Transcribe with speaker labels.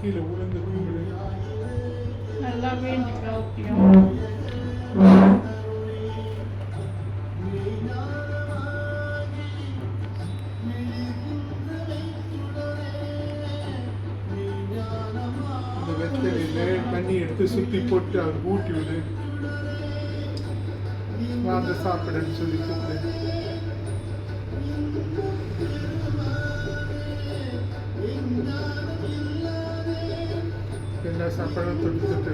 Speaker 1: கீழே உளுந்து கும்பிடு.
Speaker 2: நல்லா வேண்டிக்கா ஊட்டியும்.
Speaker 1: இந்த வெத்தலையில தண்ணி எடுத்து சுற்றி போட்டு அவருக்கு ஊட்டி விடு. வாங்க சாப்பிடுன்னு சொல்லி கூப்பிடு. எல்லா சாப்பாடும் தொட்டு தொட்டு